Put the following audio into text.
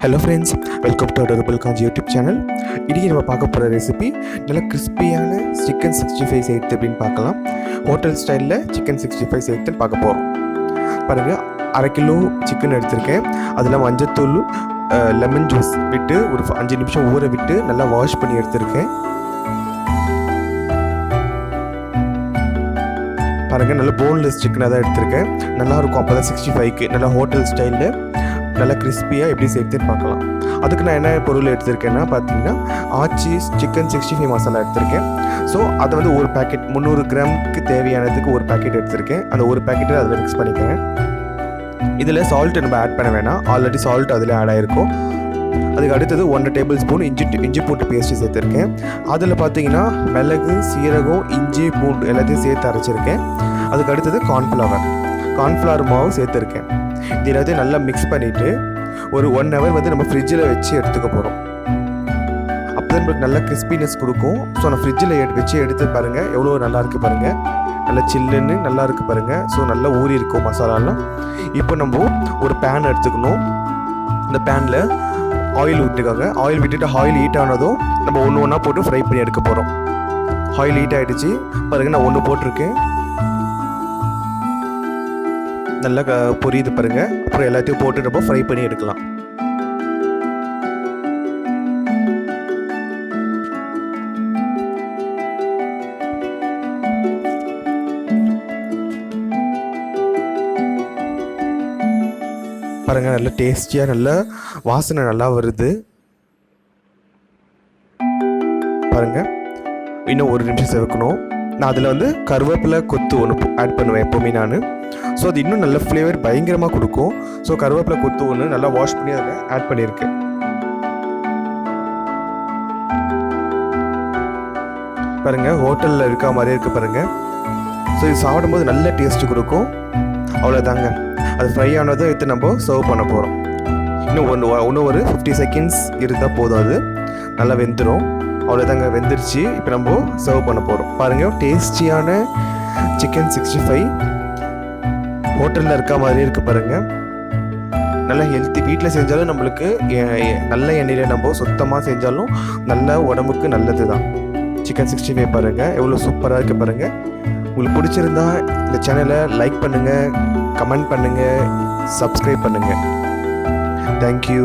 Hello friends, welcome to adorable Kanchi YouTube channel. இன்றைக்கி நம்ம பார்க்க போகிற ரெசிபி நல்லா கிறிஸ்பியான சிக்கன் 65 செய்கிறது அப்படின்னு பார்க்கலாம். ஹோட்டல் ஸ்டைலில் சிக்கன் 65 செய்கிறதுன்னு பார்க்க போகிறோம். பாருங்கள், 1/2 கிலோ சிக்கன் எடுத்திருக்கேன். அதில் மஞ்சத்தூள், லெமன் ஜூஸ் விட்டு ஒரு 5 நிமிஷம் ஊற விட்டு நல்லா வாஷ் பண்ணி எடுத்திருக்கேன். பாருங்கள், நல்லா போன்லெஸ் சிக்கனாக தான் எடுத்திருக்கேன். நல்லாயிருக்கும். அப்போ தான் 65க்கு நல்லா ஹோட்டல் ஸ்டைலில் நல்லா கிறிஸ்பியாக எப்படி செய்யுதுன்னு பார்க்கலாம். அதுக்கு நான் என்ன பொருள் எடுத்திருக்கேன்னா பார்த்தீங்கன்னா, ஆச்சி சிக்கன் 65 மசாலா எடுத்திருக்கேன். ஸோ அதை வந்து ஒரு பேக்கெட் 300 கிராமுக்கு தேவையானதுக்கு ஒரு பேக்கெட் எடுத்திருக்கேன். அந்த ஒரு பேக்கெட்டை அதில் மிக்ஸ் பண்ணிக்கிறேன். இதில் சால்ட்டு நம்ம ஆட் பண்ண வேணாம், ஆல்ரெடி சால்ட் அதில் ஆட் ஆகிருக்கும். அதுக்கு அடுத்தது 1 டேபிள் ஸ்பூன் இஞ்சி பூண்டு பேஸ்ட்டு சேர்த்துருக்கேன். அதில் பார்த்தீங்கன்னா மிளகு, சீரகம், இஞ்சி, பூண்டு எல்லாத்தையும் சேர்த்து அரைச்சிருக்கேன். அதுக்கு அடுத்தது கார்ன்ஃப்ளவர் மாவு சேர்த்துருக்கேன். இது எல்லாத்தையும் நல்லா மிக்ஸ் பண்ணிவிட்டு ஒரு 1 ஹவர் வந்து நம்ம ஃப்ரிட்ஜில் வச்சு எடுத்துக்க போகிறோம். அப்போ தான் நம்மளுக்கு நல்லா கிறிஸ்பினஸ் கொடுக்கும். ஸோ நான் ஃப்ரிட்ஜில் வச்சு எடுத்து பாருங்கள், எவ்வளோ நல்லா இருக்குது பாருங்கள். நல்லா சில்லுன்னு நல்லா இருக்குது பாருங்கள். ஸோ நல்லா ஊறி இருக்கும் மசாலாலாம். இப்போ நம்ம ஒரு பேன் எடுத்துக்கணும். இந்த பேனில் ஆயில் விட்டுக்காங்க. ஆயில் விட்டுட்டு ஆயில் ஹீட் ஆனதும் நம்ம ஒன்று ஒன்றா போட்டு ஃப்ரை பண்ணி எடுக்க போகிறோம். ஆயில் ஹீட் ஆகிடுச்சு பாருங்கள், நான் 1 போட்டிருக்கேன். நல்லா பொரியுது பாருங்கள். அப்புறம் எல்லாத்தையும் போட்டு நம்ம ஃப்ரை பண்ணி எடுக்கலாம். பாருங்கள், நல்லா டேஸ்டியாக நல்லா வாசனை நல்லா வருது பாருங்கள். இன்னும் 1 நிமிஷம் சேர்க்கணும். நான் அதில் வந்து கருவேப்பிலை கொத்து ஒன்று ஆட் பண்ணுவேன் எப்போவுமே நான். ஸோ அது இன்னும் நல்ல ஃப்ளேவர் பயங்கரமாக கொடுக்கும். ஸோ கருவேப்பிலை கொத்து ஒன்று நல்லா வாஷ் பண்ணி அதில் ஆட் பண்ணியிருக்கேன். பாருங்கள், ஹோட்டலில் இருக்க மாதிரியே இருக்குது பாருங்கள். ஸோ இது சாப்பிடும்போது நல்ல டேஸ்ட்டு கொடுக்கும். அவ்வளோதாங்க, அது ஃப்ரை ஆனதும் எடுத்து நம்ம சர்வ் பண்ண போகிறோம். இன்னும் ஒரு 50 செகண்ட்ஸ் இருந்தால் போதும், அது நல்லா வெந்துடும். அவ்வளோதாங்க, வெந்துருச்சு. இப்போ நம்ம சர்வ் பண்ண போகிறோம். பாருங்கள், டேஸ்டியான சிக்கன் 65 ஹோட்டலில் இருக்க மாதிரி இருக்குது பாருங்கள். நல்லா ஹெல்த்தி. வீட்டில் செஞ்சாலும் நம்மளுக்கு நல்ல எண்ணெயில் நம்ம சுத்தமாக செஞ்சாலும் நல்ல உடம்புக்கு நல்லது தான். சிக்கன் 65 பாருங்கள், எவ்வளோ சூப்பராக இருக்குது பாருங்கள். உங்களுக்கு பிடிச்சிருந்தா இந்த சேனலை லைக் பண்ணுங்கள், கமெண்ட் பண்ணுங்கள், சப்ஸ்கிரைப் பண்ணுங்கள். தேங்க்யூ.